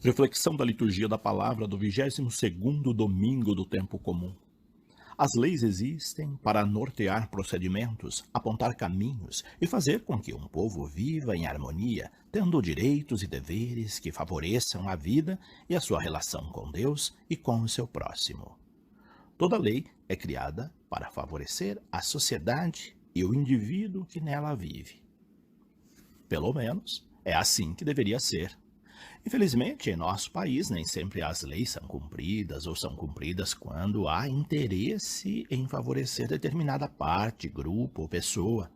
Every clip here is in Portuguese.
Reflexão da liturgia da palavra do 22º domingo do tempo comum. As leis existem para nortear procedimentos, apontar caminhos e fazer com que um povo viva em harmonia, tendo direitos e deveres que favoreçam a vida e a sua relação com Deus e com o seu próximo. Toda lei é criada para favorecer a sociedade e o indivíduo que nela vive. Pelo menos, é assim que deveria ser. Infelizmente, em nosso país, nem sempre as leis são cumpridas ou são cumpridas quando há interesse em favorecer determinada parte, grupo ou pessoa.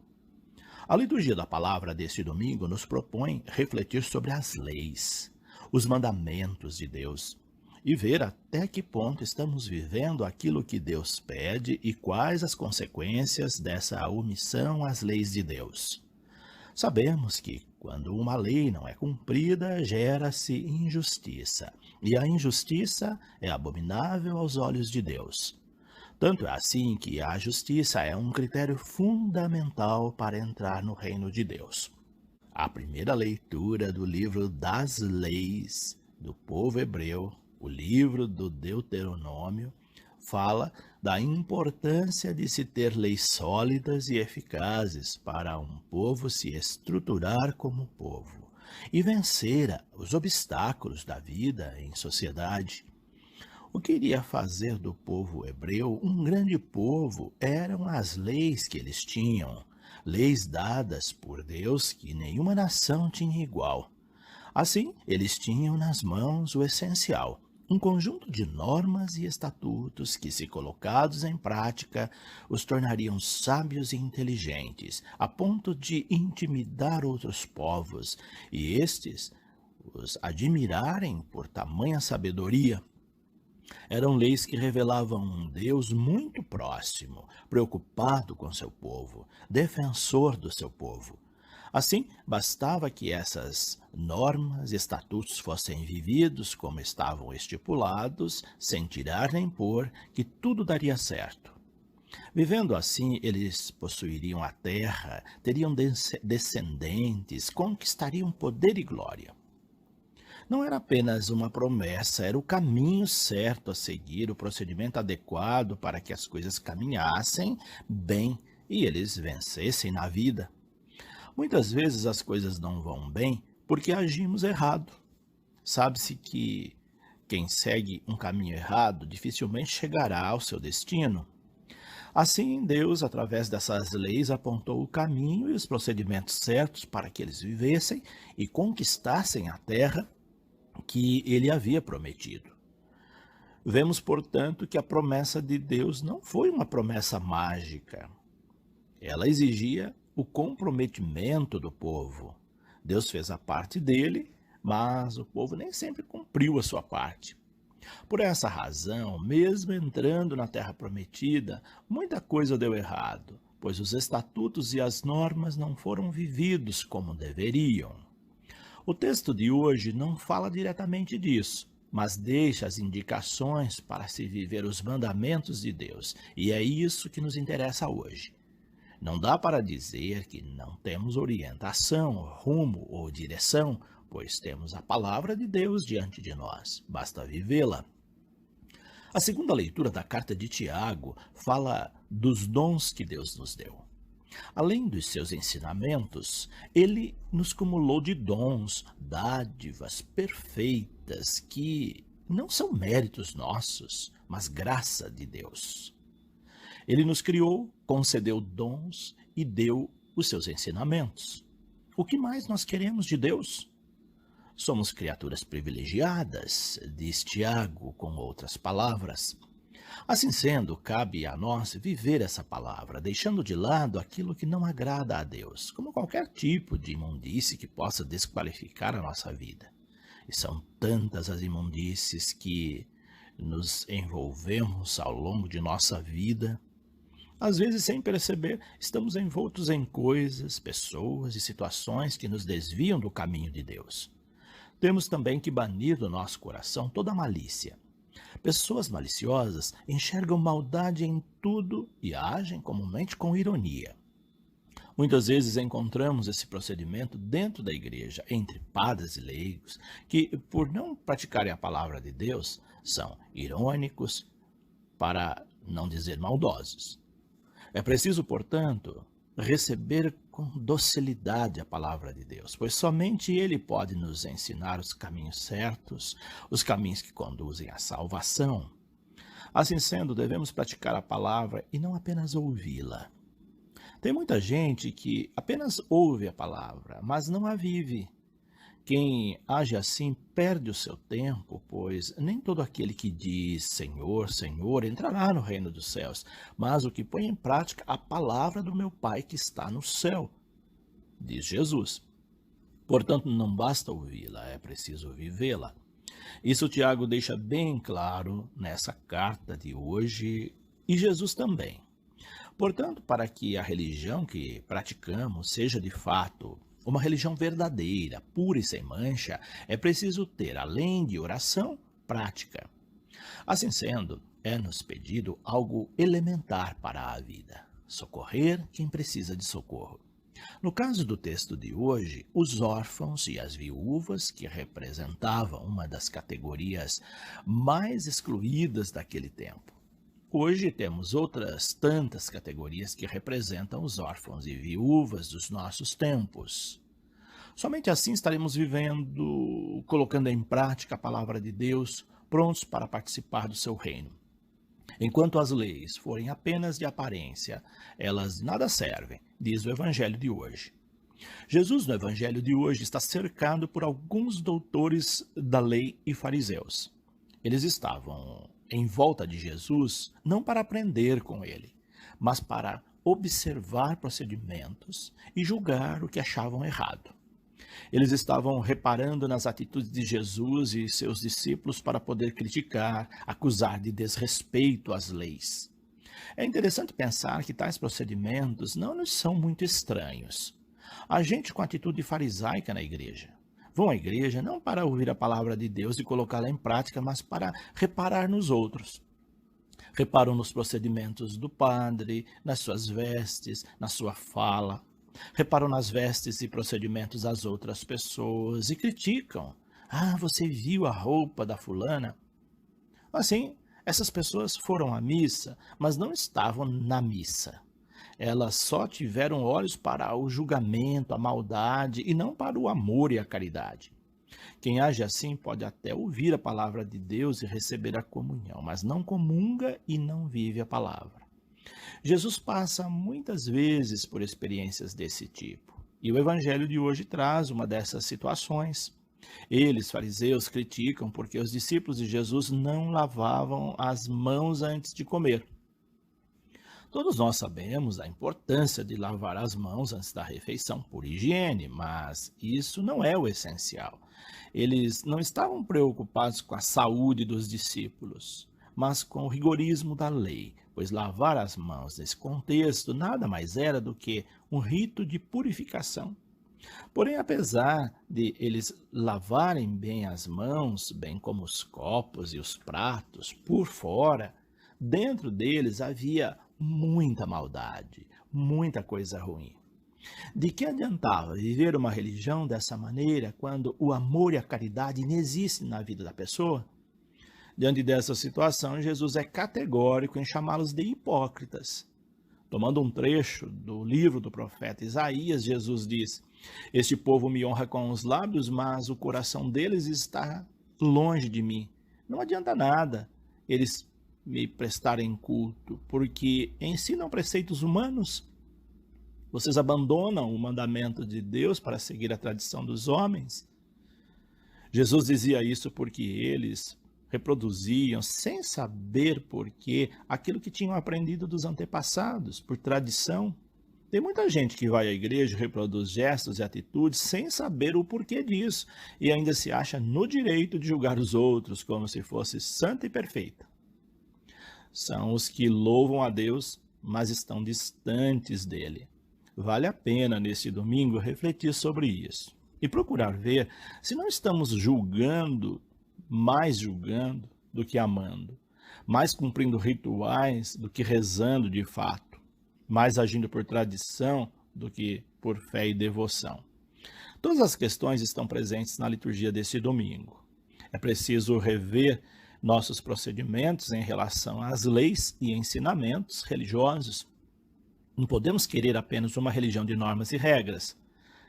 A liturgia da palavra deste domingo nos propõe refletir sobre as leis, os mandamentos de Deus e ver até que ponto estamos vivendo aquilo que Deus pede e quais as consequências dessa omissão às leis de Deus. Sabemos que, quando uma lei não é cumprida, gera-se injustiça, e a injustiça é abominável aos olhos de Deus. Tanto é assim que a justiça é um critério fundamental para entrar no reino de Deus. A primeira leitura do livro das leis do povo hebreu, o livro do Deuteronômio, fala da importância de se ter leis sólidas e eficazes para um povo se estruturar como povo e vencer os obstáculos da vida em sociedade. O que iria fazer do povo hebreu um grande povo eram as leis que eles tinham, leis dadas por Deus que nenhuma nação tinha igual. Assim, eles tinham nas mãos o essencial, um conjunto de normas e estatutos que, se colocados em prática, os tornariam sábios e inteligentes, a ponto de intimidar outros povos, e estes os admirarem por tamanha sabedoria. Eram leis que revelavam um Deus muito próximo, preocupado com seu povo, defensor do seu povo. Assim, bastava que essas normas e estatutos fossem vividos como estavam estipulados, sem tirar nem pôr, que tudo daria certo. Vivendo assim, eles possuiriam a terra, teriam descendentes, conquistariam poder e glória. Não era apenas uma promessa, era o caminho certo a seguir, o procedimento adequado para que as coisas caminhassem bem e eles vencessem na vida. Muitas vezes as coisas não vão bem porque agimos errado. Sabe-se que quem segue um caminho errado dificilmente chegará ao seu destino. Assim, Deus, através dessas leis, apontou o caminho e os procedimentos certos para que eles vivessem e conquistassem a terra que ele havia prometido. Vemos, portanto, que a promessa de Deus não foi uma promessa mágica. Ela exigia o comprometimento do povo. Deus fez a parte dele, mas o povo nem sempre cumpriu a sua parte. Por essa razão, mesmo entrando na terra prometida, muita coisa deu errado, pois os estatutos e as normas não foram vividos como deveriam. O texto de hoje não fala diretamente disso, mas deixa as indicações para se viver os mandamentos de Deus, e é isso que nos interessa hoje. Não dá para dizer que não temos orientação, rumo ou direção, pois temos a palavra de Deus diante de nós, basta vivê-la. A segunda leitura da carta de Tiago fala dos dons que Deus nos deu. Além dos seus ensinamentos, ele nos cumulou de dons, dádivas perfeitas que não são méritos nossos, mas graça de Deus. Ele nos criou, concedeu dons e deu os seus ensinamentos. O que mais nós queremos de Deus? Somos criaturas privilegiadas, diz Tiago com outras palavras. Assim sendo, cabe a nós viver essa palavra, deixando de lado aquilo que não agrada a Deus, como qualquer tipo de imundície que possa desqualificar a nossa vida. E são tantas as imundícies que nos envolvemos ao longo de nossa vida. Às vezes, sem perceber, estamos envoltos em coisas, pessoas e situações que nos desviam do caminho de Deus. Temos também que banir do nosso coração toda malícia. Pessoas maliciosas enxergam maldade em tudo e agem comumente com ironia. Muitas vezes encontramos esse procedimento dentro da igreja, entre padres e leigos, que, por não praticarem a palavra de Deus, são irônicos, para não dizer maldosos. É preciso, portanto, receber com docilidade a palavra de Deus, pois somente Ele pode nos ensinar os caminhos certos, os caminhos que conduzem à salvação. Assim sendo, devemos praticar a palavra e não apenas ouvi-la. Tem muita gente que apenas ouve a palavra, mas não a vive. Quem age assim perde o seu tempo, pois nem todo aquele que diz Senhor, Senhor entrará no reino dos céus, mas o que põe em prática a palavra do meu Pai que está no céu, diz Jesus. Portanto, não basta ouvi-la, é preciso vivê-la. Isso Tiago deixa bem claro nessa carta de hoje e Jesus também. Portanto, para que a religião que praticamos seja de fato uma religião verdadeira, pura e sem mancha, é preciso ter, além de oração, prática. Assim sendo, é-nos pedido algo elementar para a vida: socorrer quem precisa de socorro. No caso do texto de hoje, os órfãos e as viúvas, que representavam uma das categorias mais excluídas daquele tempo. Hoje temos outras tantas categorias que representam os órfãos e viúvas dos nossos tempos. Somente assim estaremos vivendo, colocando em prática a palavra de Deus, prontos para participar do seu reino. Enquanto as leis forem apenas de aparência, elas nada servem, diz o Evangelho de hoje. Jesus, no Evangelho de hoje, está cercado por alguns doutores da lei e fariseus. Eles estavam em volta de Jesus não para aprender com ele, mas para observar procedimentos e julgar o que achavam errado. Eles estavam reparando nas atitudes de Jesus e seus discípulos para poder criticar, acusar de desrespeito às leis. É interessante pensar que tais procedimentos não nos são muito estranhos. Há gente com atitude farisaica na igreja. Vão à igreja não para ouvir a palavra de Deus e colocá-la em prática, mas para reparar nos outros. Reparam nos procedimentos do padre, nas suas vestes, na sua fala. Reparam nas vestes e procedimentos das outras pessoas e criticam. Ah, você viu a roupa da fulana? Assim, essas pessoas foram à missa, mas não estavam na missa. Elas só tiveram olhos para o julgamento, a maldade e não para o amor e a caridade. Quem age assim pode até ouvir a palavra de Deus e receber a comunhão, mas não comunga e não vive a palavra. Jesus passa muitas vezes por experiências desse tipo, e o Evangelho de hoje traz uma dessas situações. Eles, fariseus, criticam porque os discípulos de Jesus não lavavam as mãos antes de comer. Todos nós sabemos a importância de lavar as mãos antes da refeição por higiene, mas isso não é o essencial. Eles não estavam preocupados com a saúde dos discípulos, mas com o rigorismo da lei, pois lavar as mãos nesse contexto nada mais era do que um rito de purificação. Porém, apesar de eles lavarem bem as mãos, bem como os copos e os pratos, por fora, dentro deles havia muita maldade, muita coisa ruim. De que adiantava viver uma religião dessa maneira quando o amor e a caridade inexistem na vida da pessoa? Diante dessa situação, Jesus é categórico em chamá-los de hipócritas. Tomando um trecho do livro do profeta Isaías, Jesus diz: Este povo me honra com os lábios, mas o coração deles está longe de mim. Não adianta nada eles me prestarem culto, porque ensinam preceitos humanos. Vocês abandonam o mandamento de Deus para seguir a tradição dos homens. Jesus dizia isso porque eles reproduziam, sem saber porquê, aquilo que tinham aprendido dos antepassados, por tradição. Tem muita gente que vai à igreja, reproduz gestos e atitudes sem saber o porquê disso e ainda se acha no direito de julgar os outros como se fosse santa e perfeita. São os que louvam a Deus, mas estão distantes dele. Vale a pena, neste domingo, refletir sobre isso e procurar ver se não estamos mais julgando do que amando, mais cumprindo rituais do que rezando de fato, mais agindo por tradição do que por fé e devoção. Todas as questões estão presentes na liturgia deste domingo. É preciso rever nossos procedimentos em relação às leis e ensinamentos religiosos. Não podemos querer apenas uma religião de normas e regras.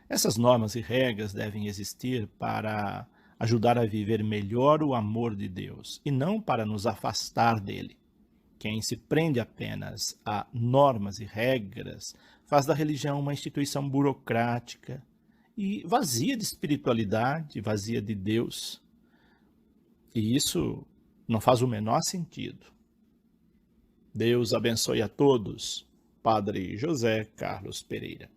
Essas normas e regras devem existir para ajudar a viver melhor o amor de Deus e não para nos afastar dele. Quem se prende apenas a normas e regras faz da religião uma instituição burocrática e vazia de espiritualidade, vazia de Deus. E isso não faz o menor sentido. Deus abençoe a todos. Padre José Carlos Pereira.